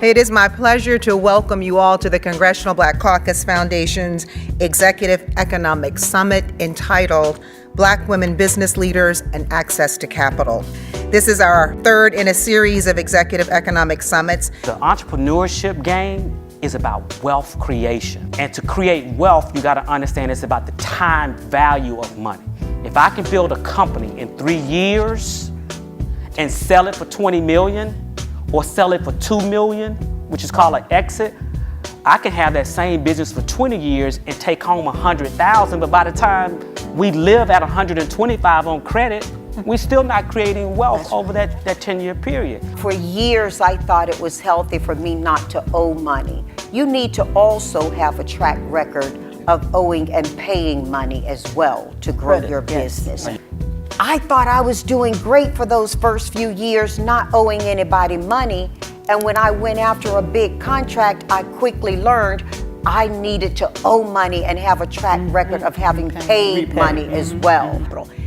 It is my pleasure to welcome you all to the Congressional Black Caucus Foundation's Executive Economic Summit entitled Black Women Business Leaders and Access to Capital. This is our third in a series of executive economic summits. The entrepreneurship gain is about wealth creation. And to create wealth, you gotta understand it's about the time value of money. If I can build a company in 3 years and sell it for 20 million, or sell it for 2 million, which is called an exit, I can have that same business for 20 years and take home 100,000, but by the time we live at 125 on credit, we're still not creating wealth over that 10-year period. For years, I thought it was healthy for me not to owe money. You need to also have a track record of owing and paying money as well to grow your business. I thought I was doing great for those first few years, not owing anybody money. And when I went after a big contract, I quickly learned I needed to owe money and have a track record of having paid money as well.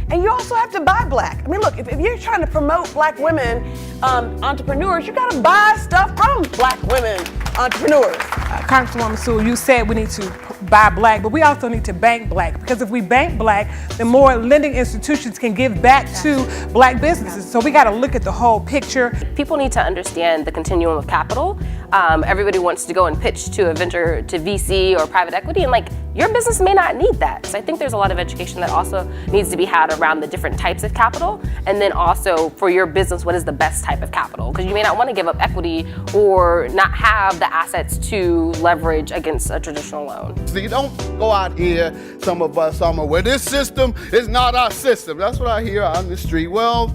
And you also have to buy black. I mean, look, if you're trying to promote black women entrepreneurs, you gotta buy stuff from black women entrepreneurs. Congresswoman Sewell, you said we need to buy black, but we also need to bank black, because if we bank black, then more lending institutions can give back to black businesses. So we got to look at the whole picture. People need to understand the continuum of capital. Everybody wants to go and pitch to a venture, to VC or private equity, and your business may not need that. So I think there's a lot of education that also needs to be had around the different types of capital, and then also for your business, what is the best type of capital? Because you may not want to give up equity or not have the assets to leverage against a traditional loan. So you don't go out here, some of us, well, this system is not our system. That's what I hear on the street. Well,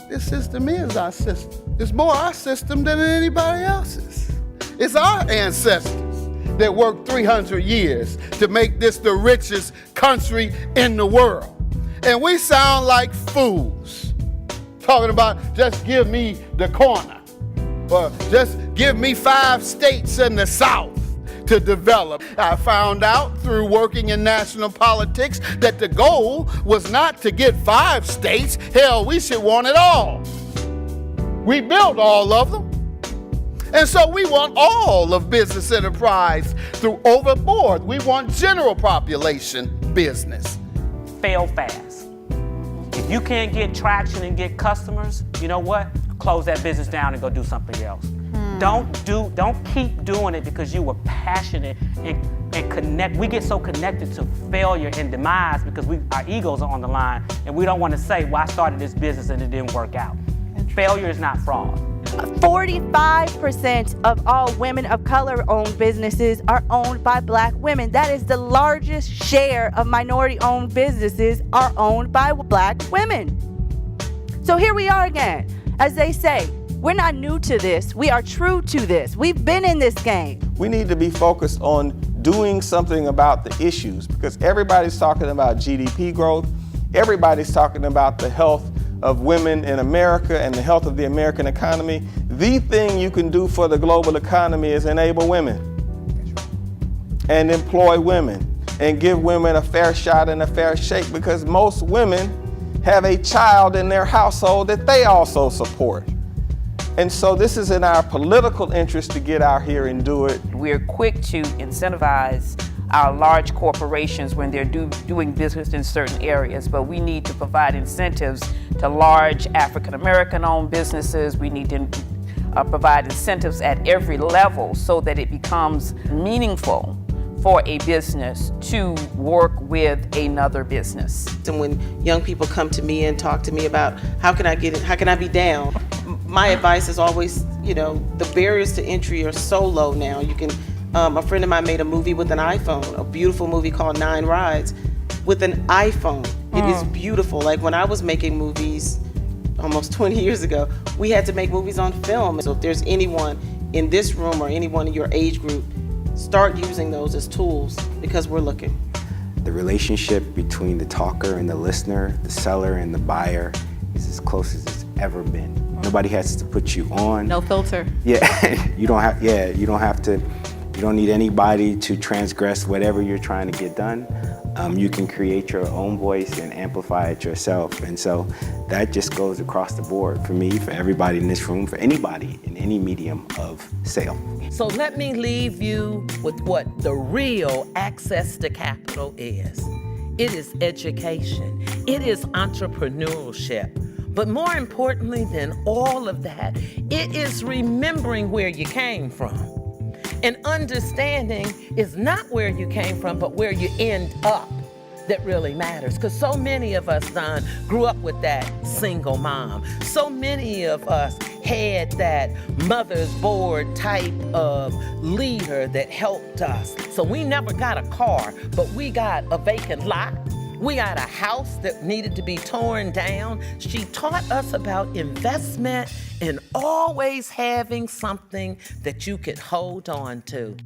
this system is our system. It's more our system than anybody else's. It's our ancestors that worked 300 years to make this the richest country in the world. And we sound like fools talking about just give me the corner, or just give me 5 states in the South to develop. I found out through working in national politics that the goal was not to get 5 states. Hell, we should want it all. We built all of them. And so we want all of business enterprise through overboard. We want general population business. Fail fast. If you can't get traction and get customers, you know what? Close that business down and go do something else. Don't keep doing it because you were passionate and connect. We get so connected to failure and demise because our egos are on the line, and we don't want to say, well, I started this business and it didn't work out. Failure is not fraud. 45% of all women of color-owned businesses are owned by black women. That is the largest share of minority-owned businesses are owned by black women. So here we are again. As they say, we're not new to this. We are true to this. We've been in this game. We need to be focused on doing something about the issues, because everybody's talking about GDP growth. Everybody's talking about the health of women in America and the health of the American economy. The thing you can do for the global economy is enable women and employ women and give women a fair shot and a fair shake, because most women have a child in their household that they also support. And so this is in our political interest to get out here and do it. We're quick to incentivize our large corporations when they're doing business in certain areas, but we need to provide incentives to large African-American owned businesses. We need to provide incentives at every level so that it becomes meaningful for a business to work with another business. And when young people come to me and talk to me about how can I be down, my advice is always, the barriers to entry are so low now. You can, a friend of mine made a movie with an iPhone, a beautiful movie called 9 Rides with an iPhone. It is beautiful. Like when I was making movies almost 20 years ago, we had to make movies on film. So if there's anyone in this room or anyone in your age group, start using those as tools, because we're looking. The relationship between the talker and the listener, the seller and the buyer, is as close as it's ever been. Nobody has to put you on. No filter. Yeah, you don't need anybody to transgress whatever you're trying to get done. You can create your own voice and amplify it yourself. And so that just goes across the board for me, for everybody in this room, for anybody in any medium of sale. So let me leave you with what the real access to capital is. It is education. It is entrepreneurship. But more importantly than all of that, it is remembering where you came from. And understanding is not where you came from, but where you end up that really matters. Because so many of us, Don, grew up with that single mom. So many of us had that mother's board type of leader that helped us. So we never got a car, but we got a vacant lot. We got a house that needed to be torn down. She taught us about investment and always having something that you could hold on to.